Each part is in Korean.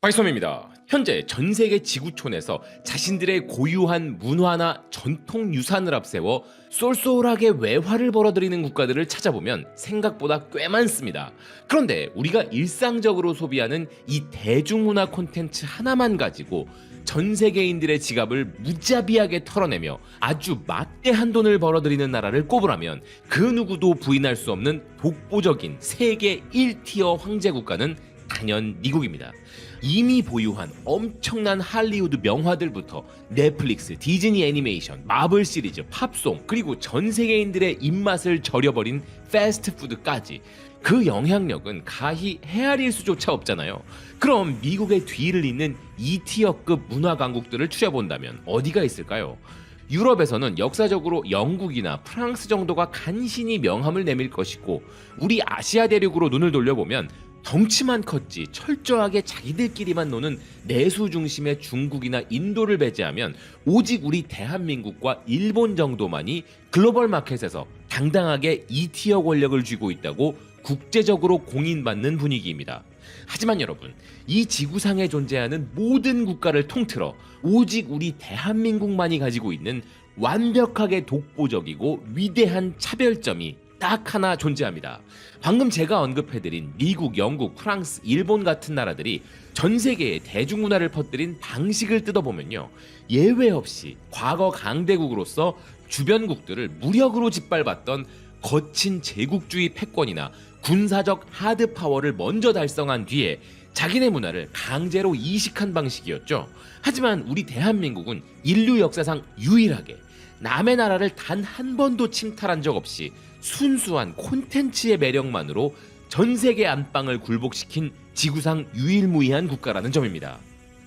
파이썸입니다. 현재 전 세계 지구촌에서 자신들의 고유한 문화나 전통 유산을 앞세워 쏠쏠하게 외화를 벌어들이는 국가들을 찾아보면 생각보다 꽤 많습니다. 그런데 우리가 일상적으로 소비하는 이 대중문화 콘텐츠 하나만 가지고 전 세계인들의 지갑을 무자비하게 털어내며 아주 막대한 돈을 벌어들이는 나라를 꼽으라면 그 누구도 부인할 수 없는 독보적인 세계 1티어 황제 국가는 단연 미국입니다. 이미 보유한 엄청난 할리우드 명화들부터 넷플릭스, 디즈니 애니메이션, 마블 시리즈, 팝송, 그리고 전 세계인들의 입맛을 절여버린 패스트푸드까지 그 영향력은 가히 헤아릴 수조차 없잖아요. 그럼 미국의 뒤를 잇는 2티어급 문화 강국들을 추려본다면 어디가 있을까요? 유럽에서는 역사적으로 영국이나 프랑스 정도가 간신히 명함을 내밀 것이고, 우리 아시아 대륙으로 눈을 돌려보면 덩치만 컸지 철저하게 자기들끼리만 노는 내수 중심의 중국이나 인도를 배제하면 오직 우리 대한민국과 일본 정도만이 글로벌 마켓에서 당당하게 2티어 권력을 쥐고 있다고 국제적으로 공인받는 분위기입니다. 하지만 여러분, 이 지구상에 존재하는 모든 국가를 통틀어 오직 우리 대한민국만이 가지고 있는 완벽하게 독보적이고 위대한 차별점이 딱 하나 존재합니다. 방금 제가 언급해드린 미국, 영국, 프랑스, 일본 같은 나라들이 전 세계에 대중문화를 퍼뜨린 방식을 뜯어보면요, 예외 없이 과거 강대국으로서 주변국들을 무력으로 짓밟았던 거친 제국주의 패권이나 군사적 하드파워를 먼저 달성한 뒤에 자기네 문화를 강제로 이식한 방식이었죠. 하지만 우리 대한민국은 인류 역사상 유일하게 남의 나라를 단 한 번도 침탈한 적 없이 순수한 콘텐츠의 매력만으로 전 세계 안방을 굴복시킨 지구상 유일무이한 국가라는 점입니다.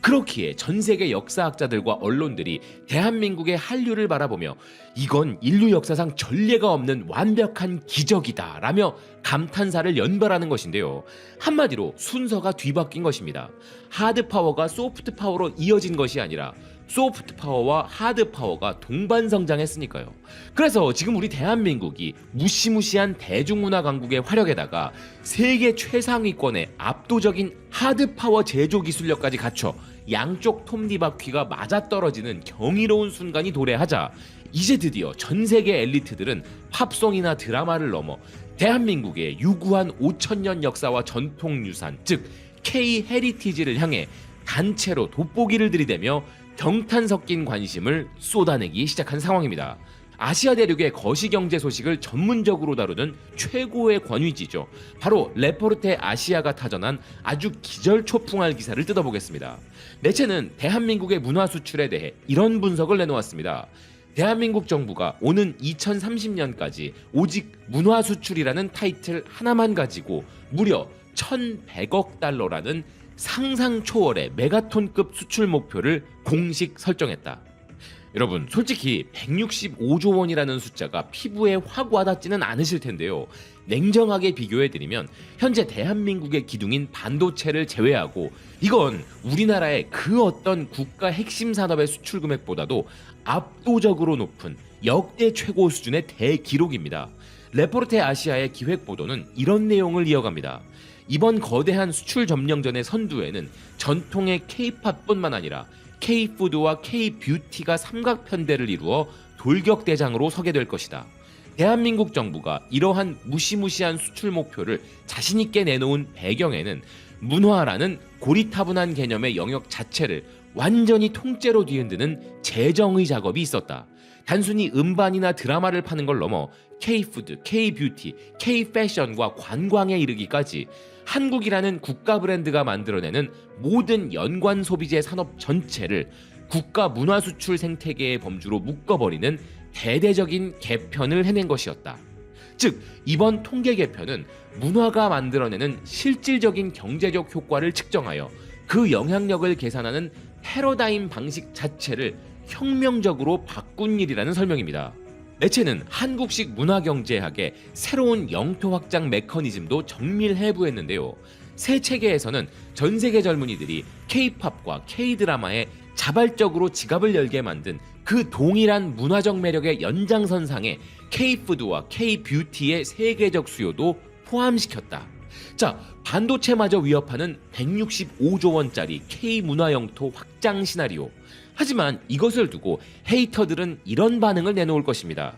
그렇기에 전 세계 역사학자들과 언론들이 대한민국의 한류를 바라보며 이건 인류 역사상 전례가 없는 완벽한 기적이다 라며 감탄사를 연발하는 것인데요. 한마디로 순서가 뒤바뀐 것입니다. 하드파워가 소프트파워로 이어진 것이 아니라 소프트파워와 하드파워가 동반성장했으니까요. 그래서 지금 우리 대한민국이 무시무시한 대중문화 강국의 화력에다가 세계 최상위권의 압도적인 하드파워 제조 기술력까지 갖춰 양쪽 톱니바퀴가 맞아떨어지는 경이로운 순간이 도래하자 이제 드디어 전 세계 엘리트들은 팝송이나 드라마를 넘어 대한민국의 유구한 5,000년 역사와 전통 유산, 즉 K 헤리티지를 향해 단체로 돋보기를 들이대며 경탄 섞인 관심을 쏟아내기 시작한 상황입니다. 아시아 대륙의 거시경제 소식을 전문적으로 다루는 최고의 권위지죠. 바로 레포르테 아시아가 타전한 아주 기절초풍할 기사를 뜯어보겠습니다. 매체는 대한민국의 문화 수출에 대해 이런 분석을 내놓았습니다. 대한민국 정부가 오는 2030년까지 오직 문화 수출이라는 타이틀 하나만 가지고 무려 1,100억 달러라는 상상 초월의 메가톤급 수출 목표를 공식 설정했다. 여러분, 솔직히 165조 원이라는 숫자가 피부에 확 와닿지는 않으실 텐데요. 냉정하게 비교해드리면 현재 대한민국의 기둥인 반도체를 제외하고 이건 우리나라의 그 어떤 국가 핵심 산업의 수출 금액보다도 압도적으로 높은 역대 최고 수준의 대기록입니다. 레포르테 아시아의 기획보도는 이런 내용을 이어갑니다. 이번 거대한 수출 점령전의 선두에는 전통의 K-팝뿐만 아니라 K-푸드와 K-뷰티가 삼각편대를 이루어 돌격대장으로 서게 될 것이다. 대한민국 정부가 이러한 무시무시한 수출 목표를 자신있게 내놓은 배경에는 문화라는 고리타분한 개념의 영역 자체를 완전히 통째로 뒤흔드는 재정의 작업이 있었다. 단순히 음반이나 드라마를 파는 걸 넘어 K-푸드, K-뷰티, K-패션과 관광에 이르기까지 한국이라는 국가 브랜드가 만들어내는 모든 연관 소비재 산업 전체를 국가 문화 수출 생태계의 범주로 묶어버리는 대대적인 개편을 해낸 것이었다. 즉, 이번 통계 개편은 문화가 만들어내는 실질적인 경제적 효과를 측정하여 그 영향력을 계산하는 패러다임 방식 자체를 혁명적으로 바꾼 일이라는 설명입니다. 매체는 한국식 문화경제학의 새로운 영토 확장 메커니즘도 정밀해부했는데요. 새 체계에서는 전 세계 젊은이들이 K-팝과 K-드라마에 자발적으로 지갑을 열게 만든 그 동일한 문화적 매력의 연장선상에 K-푸드와 K-뷰티의 세계적 수요도 포함시켰다. 자, 반도체마저 위협하는 165조 원짜리 K-문화 영토 확장 시나리오. 하지만 이것을 두고 헤이터들은 이런 반응을 내놓을 것입니다.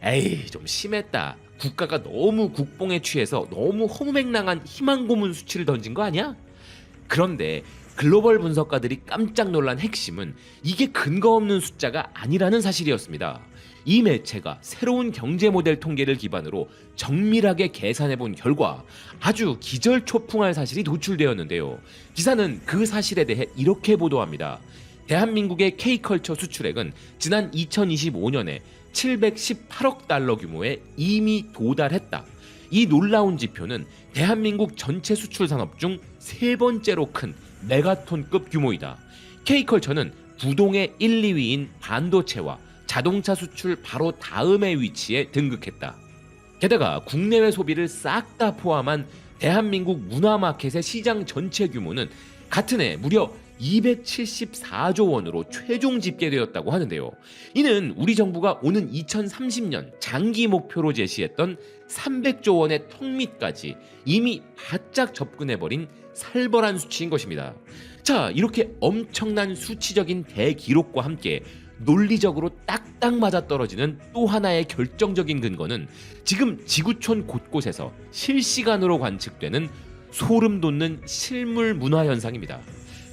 에이, 좀 심했다. 국가가 너무 국뽕에 취해서 너무 허무맹랑한 희망 고문 수치를 던진 거 아니야? 그런데 글로벌 분석가들이 깜짝 놀란 핵심은 이게 근거 없는 숫자가 아니라는 사실이었습니다. 이 매체가 새로운 경제 모델 통계를 기반으로 정밀하게 계산해 본 결과 아주 기절초풍할 사실이 도출되었는데요. 기사는 그 사실에 대해 이렇게 보도합니다. 대한민국의 K컬처 수출액은 지난 2025년에 718억 달러 규모에 이미 도달했다. 이 놀라운 지표는 대한민국 전체 수출 산업 중 세 번째로 큰 메가톤급 규모이다. K컬처는 부동의 1, 2위인 반도체와 자동차 수출 바로 다음에 위치에 등극했다. 게다가 국내외 소비를 싹 다 포함한 대한민국 문화마켓의 시장 전체 규모는 같은 해 무려 274조 원으로 최종 집계되었다고 하는데요. 이는 우리 정부가 오는 2030년 장기 목표로 제시했던 300조 원의 턱밑까지 이미 바짝 접근해버린 살벌한 수치인 것입니다. 자, 이렇게 엄청난 수치적인 대기록과 함께 논리적으로 딱딱 맞아떨어지는 또 하나의 결정적인 근거는 지금 지구촌 곳곳에서 실시간으로 관측되는 소름 돋는 실물 문화 현상입니다.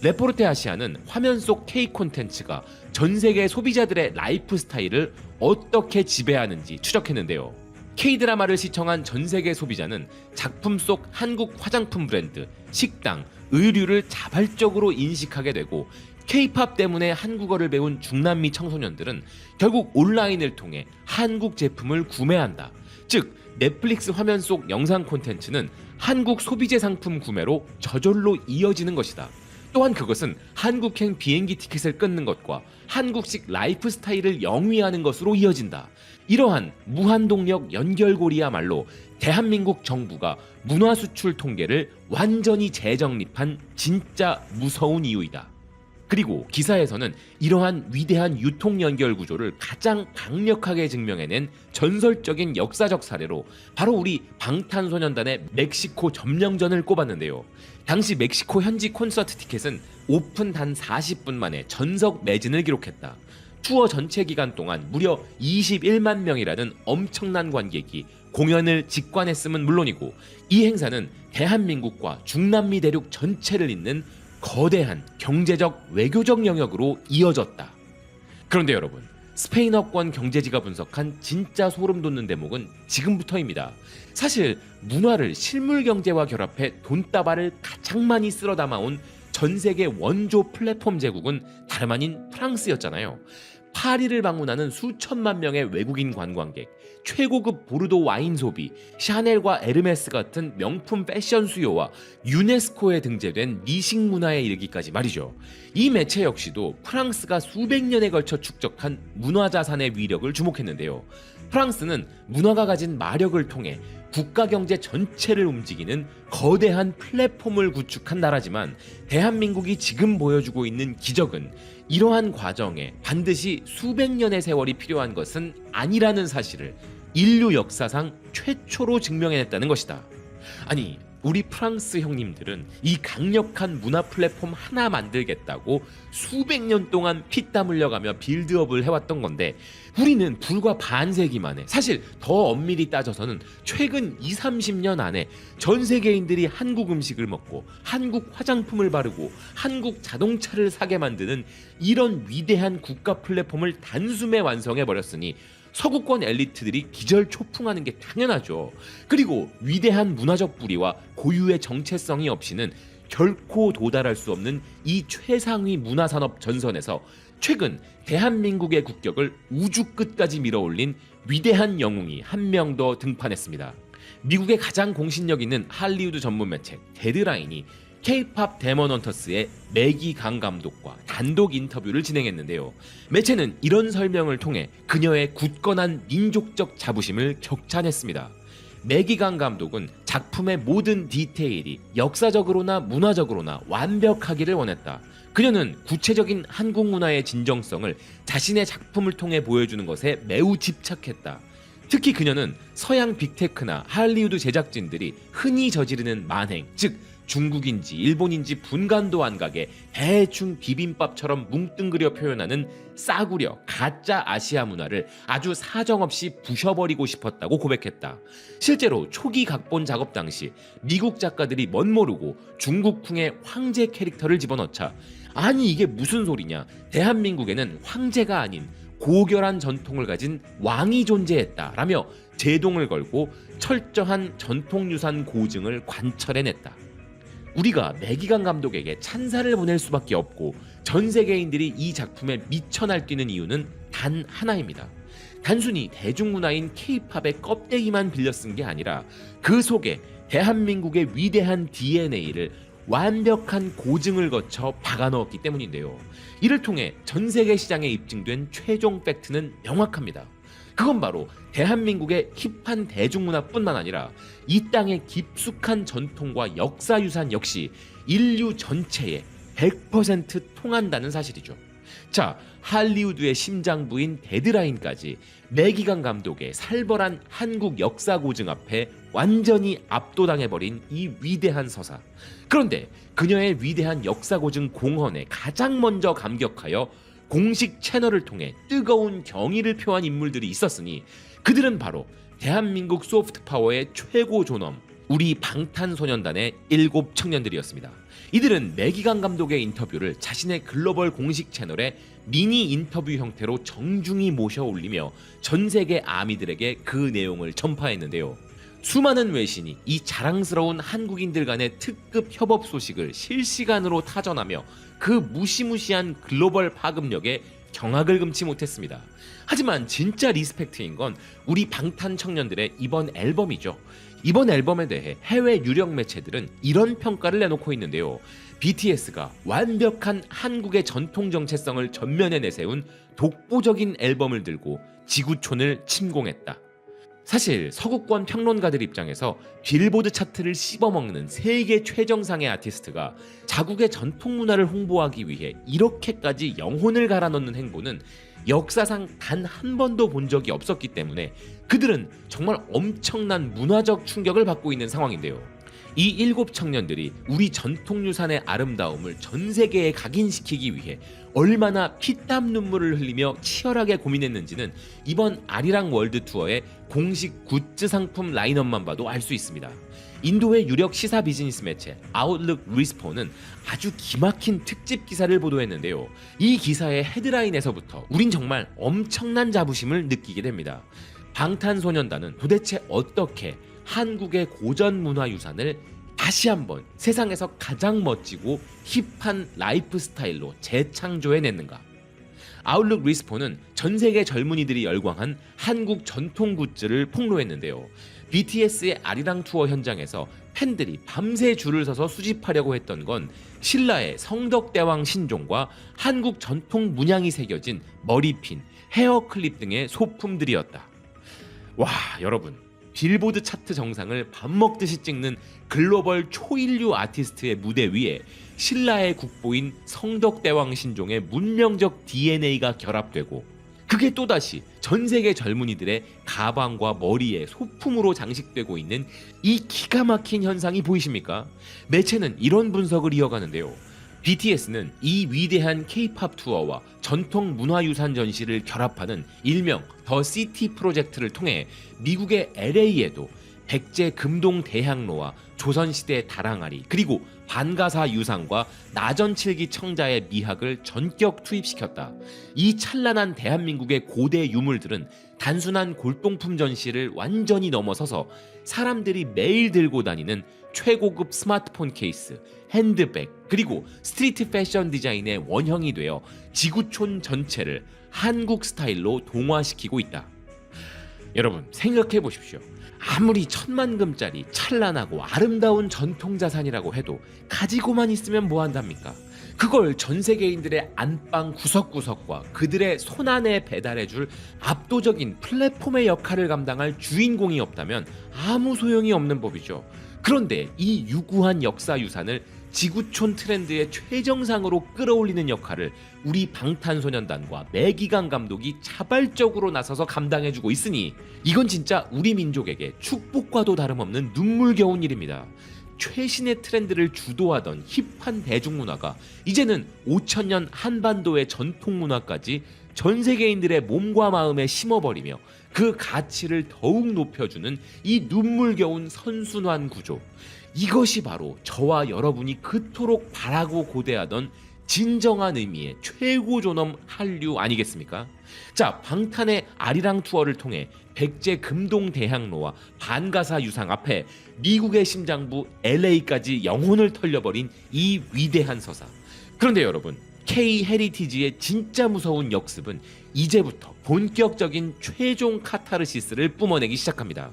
레포르테 아시아는 화면 속 K 콘텐츠가 전 세계 소비자들의 라이프 스타일을 어떻게 지배하는지 추적했는데요. K-드라마를 시청한 전 세계 소비자는 작품 속 한국 화장품 브랜드, 식당, 의류를 자발적으로 인식하게 되고 K-팝 때문에 한국어를 배운 중남미 청소년들은 결국 온라인을 통해 한국 제품을 구매한다. 즉, 넷플릭스 화면 속 영상 콘텐츠는 한국 소비재 상품 구매로 저절로 이어지는 것이다. 또한 그것은 한국행 비행기 티켓을 끊는 것과 한국식 라이프 스타일을 영위하는 것으로 이어진다. 이러한 무한동력 연결고리야말로 대한민국 정부가 문화수출 통계를 완전히 재정립한 진짜 무서운 이유이다. 그리고 기사에서는 이러한 위대한 유통 연결 구조를 가장 강력하게 증명해낸 전설적인 역사적 사례로 바로 우리 방탄소년단의 멕시코 점령전을 꼽았는데요. 당시 멕시코 현지 콘서트 티켓은 오픈 단 40분 만에 전석 매진을 기록했다. 투어 전체 기간 동안 무려 21만 명이라는 엄청난 관객이 공연을 직관했음은 물론이고, 이 행사는 대한민국과 중남미 대륙 전체를 잇는 거대한 경제적 외교적 영역으로 이어졌다. 그런데 여러분, 스페인어권 경제지가 분석한 진짜 소름 돋는 대목은 지금부터입니다. 사실 문화를 실물 경제와 결합해 돈다발을 가장 많이 쓸어 담아온 전 세계 원조 플랫폼 제국은 다름 아닌 프랑스였잖아요. 파리를 방문하는 수천만 명의 외국인 관광객, 최고급 보르도 와인 소비, 샤넬과 에르메스 같은 명품 패션 수요와 유네스코에 등재된 미식 문화에 이르기까지 말이죠. 이 매체 역시도 프랑스가 수백 년에 걸쳐 축적한 문화자산의 위력을 주목했는데요. 프랑스는 문화가 가진 마력을 통해 국가 경제 전체를 움직이는 거대한 플랫폼을 구축한 나라지만, 대한민국이 지금 보여주고 있는 기적은 이러한 과정에 반드시 수백 년의 세월이 필요한 것은 아니라는 사실을 인류 역사상 최초로 증명해냈다는 것이다. 아니, 우리 프랑스 형님들은 이 강력한 문화 플랫폼 하나 만들겠다고 수백 년 동안 피땀 흘려가며 빌드업을 해왔던 건데, 우리는 불과 반세기 만에, 사실 더 엄밀히 따져서는 최근 20-30년 안에 전 세계인들이 한국 음식을 먹고 한국 화장품을 바르고 한국 자동차를 사게 만드는 이런 위대한 국가 플랫폼을 단숨에 완성해버렸으니 서구권 엘리트들이 기절초풍하는 게 당연하죠. 그리고 위대한 문화적 뿌리와 고유의 정체성이 없이는 결코 도달할 수 없는 이 최상위 문화산업 전선에서 최근 대한민국의 국격을 우주 끝까지 밀어올린 위대한 영웅이 한 명 더 등판했습니다. 미국의 가장 공신력 있는 할리우드 전문 매체 데드라인이 K-팝 데몬 헌터스의 매기 강 감독과 단독 인터뷰를 진행했는데요. 매체는 이런 설명을 통해 그녀의 굳건한 민족적 자부심을 격찬했습니다. 매기 강 감독은 작품의 모든 디테일이 역사적으로나 문화적으로나 완벽하기를 원했다. 그녀는 구체적인 한국 문화의 진정성을 자신의 작품을 통해 보여주는 것에 매우 집착했다. 특히 그녀는 서양 빅테크나 할리우드 제작진들이 흔히 저지르는 만행, 즉 중국인지 일본인지 분간도 안 가게 대충 비빔밥처럼 뭉뚱그려 표현하는 싸구려 가짜 아시아 문화를 아주 사정없이 부셔버리고 싶었다고 고백했다. 실제로 초기 각본 작업 당시 미국 작가들이 멋모르고 중국풍의 황제 캐릭터를 집어넣자 아니 이게 무슨 소리냐, 대한민국에는 황제가 아닌 고결한 전통을 가진 왕이 존재했다라며 제동을 걸고 철저한 전통유산 고증을 관철해냈다. 우리가 매기강 감독에게 찬사를 보낼 수밖에 없고 전 세계인들이 이 작품에 미쳐 날뛰는 이유는 단 하나입니다. 단순히 대중문화인 K-팝의 껍데기만 빌려 쓴 게 아니라 그 속에 대한민국의 위대한 DNA를 완벽한 고증을 거쳐 박아넣었기 때문인데요. 이를 통해 전 세계 시장에 입증된 최종 팩트는 명확합니다. 그건 바로 대한민국의 힙한 대중문화뿐만 아니라 이 땅의 깊숙한 전통과 역사유산 역시 인류 전체에 100% 통한다는 사실이죠. 자, 할리우드의 심장부인 데드라인까지 매기강 감독의 살벌한 한국 역사 고증 앞에 완전히 압도당해버린 이 위대한 서사. 그런데 그녀의 위대한 역사 고증 공헌에 가장 먼저 감격하여 공식 채널을 통해 뜨거운 경의를 표한 인물들이 있었으니 그들은 바로 대한민국 소프트파워의 최고 존엄, 우리 방탄소년단의 7 청년들이었습니다. 이들은 매기강 감독의 인터뷰를 자신의 글로벌 공식 채널에 미니 인터뷰 형태로 정중히 모셔 올리며 전 세계 아미들에게 그 내용을 전파했는데요. 수많은 외신이 이 자랑스러운 한국인들 간의 특급 협업 소식을 실시간으로 타전하며 그 무시무시한 글로벌 파급력에 경악을 금치 못했습니다. 하지만 진짜 리스펙트인 건 우리 방탄 청년들의 이번 앨범이죠. 이번 앨범에 대해 해외 유력 매체들은 이런 평가를 내놓고 있는데요. BTS가 완벽한 한국의 전통 정체성을 전면에 내세운 독보적인 앨범을 들고 지구촌을 침공했다. 사실 서구권 평론가들 입장에서 빌보드 차트를 씹어먹는 세계 최정상의 아티스트가 자국의 전통 문화를 홍보하기 위해 이렇게까지 영혼을 갈아넣는 행보는 역사상 단 한 번도 본 적이 없었기 때문에 그들은 정말 엄청난 문화적 충격을 받고 있는 상황인데요. 이 7 청년들이 우리 전통유산의 아름다움을 전 세계에 각인시키기 위해 얼마나 피땀 눈물을 흘리며 치열하게 고민했는지는 이번 아리랑 월드 투어의 공식 굿즈 상품 라인업만 봐도 알 수 있습니다. 인도의 유력 시사 비즈니스 매체 아웃룩 리스폰은 아주 기막힌 특집 기사를 보도했는데요. 이 기사의 헤드라인에서부터 우린 정말 엄청난 자부심을 느끼게 됩니다. 방탄소년단은 도대체 어떻게 한국의 고전 문화유산을 다시 한번 세상에서 가장 멋지고 힙한 라이프 스타일로 재창조해냈는가? 아웃룩 리스폰은 전 세계 젊은이들이 열광한 한국 전통 굿즈를 폭로했는데요. BTS의 아리랑 투어 현장에서 팬들이 밤새 줄을 서서 수집하려고 했던 건 신라의 성덕대왕 신종과 한국 전통 문양이 새겨진 머리핀, 헤어클립 등의 소품들이었다. 와, 여러분, 빌보드 차트 정상을 밥 먹듯이 찍는 글로벌 초인류 아티스트의 무대 위에 신라의 국보인 성덕대왕 신종의 문명적 DNA가 결합되고 그게 또다시 전 세계 젊은이들의 가방과 머리에 소품으로 장식되고 있는 이 기가 막힌 현상이 보이십니까? 매체는 이런 분석을 이어가는데요. BTS는 이 위대한 K-팝 투어와 전통 문화유산 전시를 결합하는 일명 더 시티 프로젝트를 통해 미국의 LA에도 백제 금동 대향로와 조선시대 다랑아리 그리고 반가사 유상과 나전칠기 청자의 미학을 전격 투입시켰다. 이 찬란한 대한민국의 고대 유물들은 단순한 골동품 전시를 완전히 넘어서서 사람들이 매일 들고 다니는 최고급 스마트폰 케이스, 핸드백, 그리고 스트리트 패션 디자인의 원형이 되어 지구촌 전체를 한국 스타일로 동화시키고 있다. 여러분, 생각해 보십시오. 아무리 천만금짜리 찬란하고 아름다운 전통자산이라고 해도 가지고만 있으면 뭐한답니까? 그걸 전 세계인들의 안방 구석구석과 그들의 손안에 배달해줄 압도적인 플랫폼의 역할을 감당할 주인공이 없다면 아무 소용이 없는 법이죠. 그런데 이 유구한 역사유산을 지구촌 트렌드의 최정상으로 끌어올리는 역할을 우리 방탄소년단과 매기강 감독이 자발적으로 나서서 감당해주고 있으니 이건 진짜 우리 민족에게 축복과도 다름없는 눈물겨운 일입니다. 최신의 트렌드를 주도하던 힙한 대중문화가 이제는 5000년 한반도의 전통문화까지 전 세계인들의 몸과 마음에 심어버리며 그 가치를 더욱 높여주는 이 눈물겨운 선순환 구조, 이것이 바로 저와 여러분이 그토록 바라고 고대하던 진정한 의미의 최고 존엄 한류 아니겠습니까? 자, 방탄의 아리랑 투어를 통해 백제 금동 대학로와 반가사 유상 앞에 미국의 심장부 LA까지 영혼을 털려버린 이 위대한 서사. 그런데 여러분, K 헤리티지의 진짜 무서운 역습은 이제부터 본격적인 최종 카타르시스를 뿜어내기 시작합니다.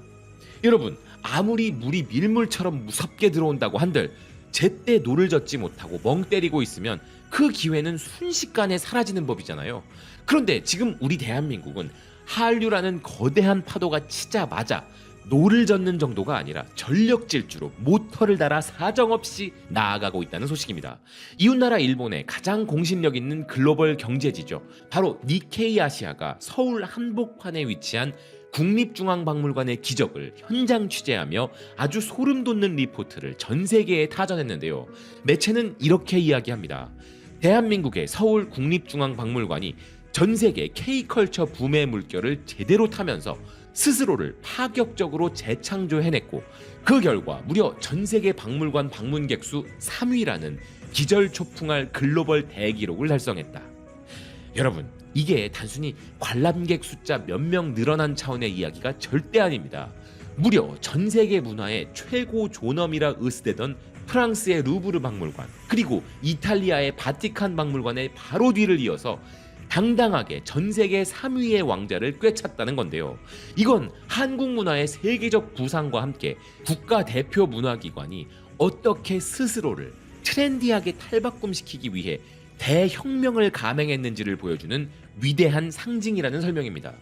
여러분, 아무리 물이 밀물처럼 무섭게 들어온다고 한들 제때 노를 젓지 못하고 멍 때리고 있으면 그 기회는 순식간에 사라지는 법이잖아요. 그런데 지금 우리 대한민국은 한류라는 거대한 파도가 치자마자 노를 젓는 정도가 아니라 전력 질주로 모터를 달아 사정없이 나아가고 있다는 소식입니다. 이웃나라 일본의 가장 공신력 있는 글로벌 경제지죠. 바로 니케이 아시아가 서울 한복판에 위치한 국립중앙박물관의 기적을 현장 취재하며 아주 소름 돋는 리포트를 전 세계에 타전했는데요. 매체는 이렇게 이야기합니다. 대한민국의 서울 국립중앙박물관이 전 세계 K컬처 붐의 물결을 제대로 타면서 스스로를 파격적으로 재창조해냈고, 그 결과 무려 전 세계 박물관 방문객 수 3위라는 기절초풍할 글로벌 대기록을 달성했다. 여러분, 이게 단순히 관람객 숫자 몇 명 늘어난 차원의 이야기가 절대 아닙니다. 무려 전 세계 문화의 최고 존엄이라 으스대던 프랑스의 루브르 박물관, 그리고 이탈리아의 바티칸 박물관의 바로 뒤를 이어서 당당하게 전 세계 3위의 왕자를 꿰찼다는 건데요. 이건 한국 문화의 세계적 부상과 함께 국가 대표 문화기관이 어떻게 스스로를 트렌디하게 탈바꿈시키기 위해 대혁명을 감행했는지를 보여주는 위대한 상징이라는 설명입니다.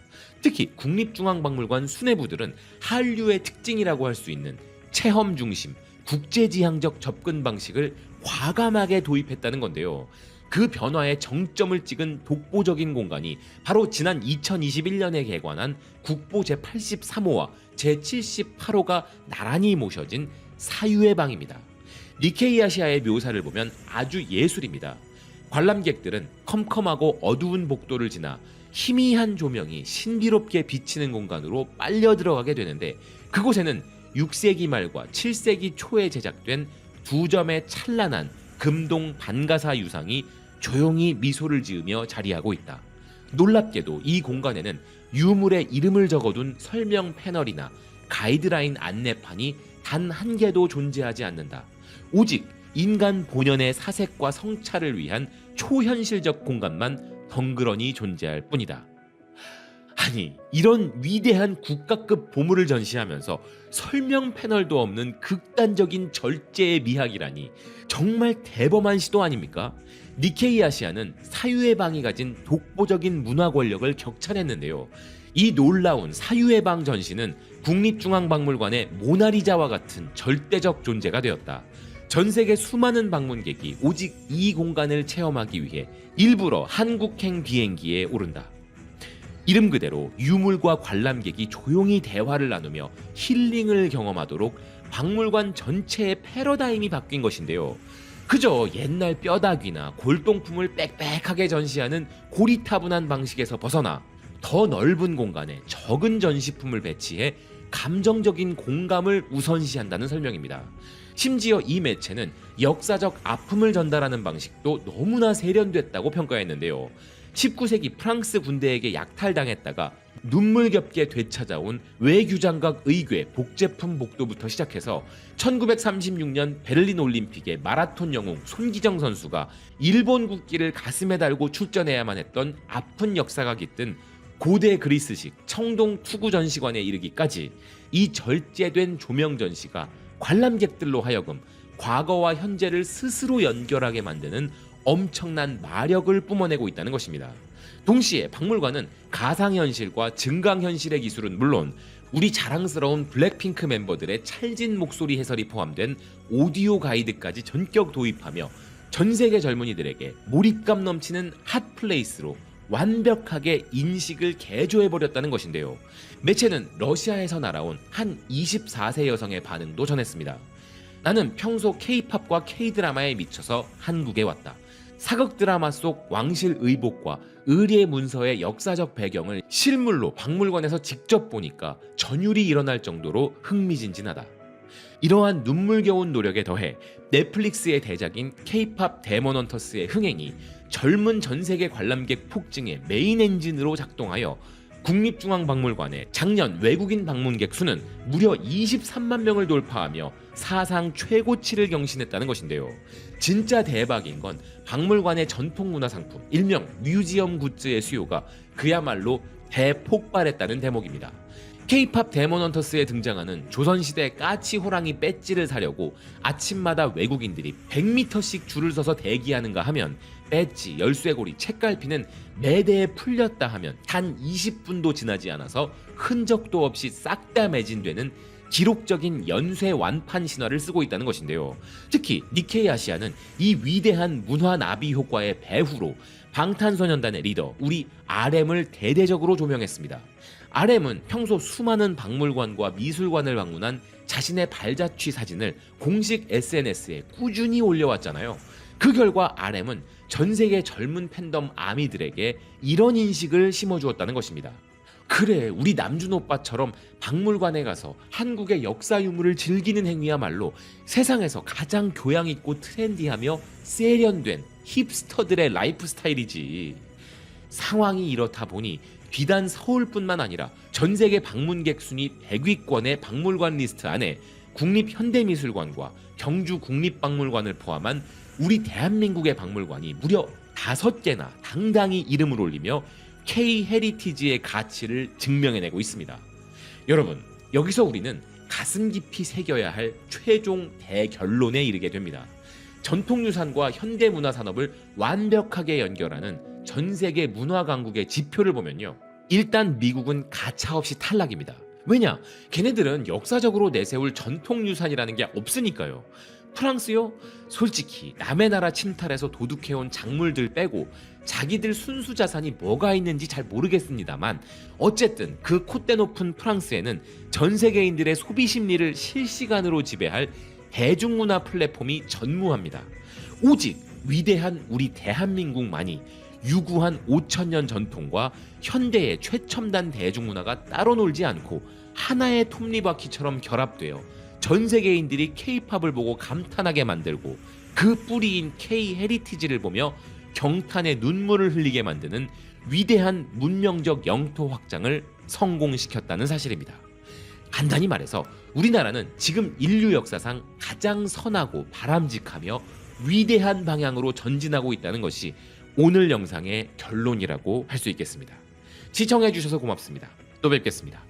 특히 국립중앙박물관 수뇌부들은 한류의 특징이라고 할 수 있는 체험 중심, 국제지향적 접근 방식을 과감하게 도입했다는 건데요. 그 변화의 정점을 찍은 독보적인 공간이 바로 지난 2021년에 개관한 국보 제83호와 제78호가 나란히 모셔진 사유의 방입니다. 니케이 아시아의 묘사를 보면 아주 예술입니다. 관람객들은 컴컴하고 어두운 복도를 지나 희미한 조명이 신비롭게 비치는 공간으로 빨려 들어가게 되는데, 그곳에는 6세기 말과 7세기 초에 제작된 두 점의 찬란한 금동 반가사 유상이 조용히 미소를 지으며 자리하고 있다. 놀랍게도 이 공간에는 유물의 이름을 적어둔 설명 패널이나 가이드라인 안내판이 단 한 개도 존재하지 않는다. 오직 인간 본연의 사색과 성찰을 위한 초현실적 공간만 덩그러니 존재할 뿐이다. 아니, 이런 위대한 국가급 보물을 전시하면서 설명 패널도 없는 극단적인 절제의 미학이라니 정말 대범한 시도 아닙니까? 니케이 아시아는 사유의 방이 가진 독보적인 문화 권력을 격찬했는데요. 이 놀라운 사유의 방 전시는 국립중앙박물관의 모나리자와 같은 절대적 존재가 되었다. 전 세계 수많은 방문객이 오직 이 공간을 체험하기 위해 일부러 한국행 비행기에 오른다. 이름 그대로 유물과 관람객이 조용히 대화를 나누며 힐링을 경험하도록 박물관 전체의 패러다임이 바뀐 것인데요. 그저 옛날 뼈다귀나 골동품을 빽빽하게 전시하는 고리타분한 방식에서 벗어나 더 넓은 공간에 적은 전시품을 배치해 감정적인 공감을 우선시한다는 설명입니다. 심지어 이 매체는 역사적 아픔을 전달하는 방식도 너무나 세련됐다고 평가했는데요. 19세기 프랑스 군대에게 약탈당했다가 눈물겹게 되찾아온 외규장각 의궤 복제품 복도부터 시작해서 1936년 베를린 올림픽의 마라톤 영웅 손기정 선수가 일본 국기를 가슴에 달고 출전해야만 했던 아픈 역사가 깃든 고대 그리스식 청동 투구 전시관에 이르기까지 이 절제된 조명 전시가 관람객들로 하여금 과거와 현재를 스스로 연결하게 만드는 엄청난 마력을 뿜어내고 있다는 것입니다. 동시에 박물관은 가상현실과 증강현실의 기술은 물론 우리 자랑스러운 블랙핑크 멤버들의 찰진 목소리 해설이 포함된 오디오 가이드까지 전격 도입하며 전 세계 젊은이들에게 몰입감 넘치는 핫플레이스로 완벽하게 인식을 개조해버렸다는 것인데요. 매체는 러시아에서 날아온 한 24세 여성의 반응도 전했습니다. 나는 평소 K-팝과 K-드라마에 미쳐서 한국에 왔다. 사극 드라마 속 왕실 의복과 의례 문서의 역사적 배경을 실물로 박물관에서 직접 보니까 전율이 일어날 정도로 흥미진진하다. 이러한 눈물겨운 노력에 더해 넷플릭스의 대작인 K-팝 데몬 헌터스의 흥행이 젊은 전세계 관람객 폭증의 메인 엔진으로 작동하여 국립중앙박물관의 작년 외국인 방문객 수는 무려 23만 명을 돌파하며 사상 최고치를 경신했다는 것인데요. 진짜 대박인 건 박물관의 전통문화상품 일명 뮤지엄 굿즈의 수요가 그야말로 대폭발했다는 대목입니다. K-팝 데몬 헌터스에 등장하는 조선시대 까치 호랑이 배지를 사려고 아침마다 외국인들이 100m씩 줄을 서서 대기하는가 하면 배지, 열쇠고리, 책갈피는 매대에 풀렸다 하면 단 20분도 지나지 않아서 흔적도 없이 싹 다 매진되는 기록적인 연쇄 완판 신화를 쓰고 있다는 것인데요. 특히 니케이 아시아는 이 위대한 문화 나비 효과의 배후로 방탄소년단의 리더 우리 RM을 대대적으로 조명했습니다. RM은 평소 수많은 박물관과 미술관을 방문한 자신의 발자취 사진을 공식 SNS에 꾸준히 올려왔잖아요. 그 결과 RM은 전 세계 젊은 팬덤 아미들에게 이런 인식을 심어주었다는 것입니다. 그래, 우리 남준 오빠처럼 박물관에 가서 한국의 역사 유물을 즐기는 행위야말로 세상에서 가장 교양있고 트렌디하며 세련된 힙스터들의 라이프 스타일이지. 상황이 이렇다 보니 비단 서울뿐만 아니라 전 세계 방문객 순위 100위권의 박물관 리스트 안에 국립현대미술관과 경주국립박물관을 포함한 우리 대한민국의 박물관이 무려 5개나 당당히 이름을 올리며 K-헤리티지의 가치를 증명해내고 있습니다. 여러분, 여기서 우리는 가슴 깊이 새겨야 할 최종 대결론에 이르게 됩니다. 전통유산과 현대문화산업을 완벽하게 연결하는 전 세계 문화 강국의 지표를 보면요, 일단 미국은 가차없이 탈락입니다. 왜냐? 걔네들은 역사적으로 내세울 전통유산이라는 게 없으니까요. 프랑스요? 솔직히 남의 나라 침탈해서 도둑해온 작물들 빼고 자기들 순수 자산이 뭐가 있는지 잘 모르겠습니다만 어쨌든 그 콧대 높은 프랑스에는 전 세계인들의 소비 심리를 실시간으로 지배할 대중문화 플랫폼이 전무합니다. 오직 위대한 우리 대한민국만이 유구한 5,000년 전통과 현대의 최첨단 대중문화가 따로 놀지 않고 하나의 톱니바퀴처럼 결합되어 전 세계인들이 K-팝을 보고 감탄하게 만들고 그 뿌리인 K-헤리티지를 보며 경탄의 눈물을 흘리게 만드는 위대한 문명적 영토 확장을 성공시켰다는 사실입니다. 간단히 말해서 우리나라는 지금 인류 역사상 가장 선하고 바람직하며 위대한 방향으로 전진하고 있다는 것이 오늘 영상의 결론이라고 할 수 있겠습니다. 시청해주셔서 고맙습니다. 또 뵙겠습니다.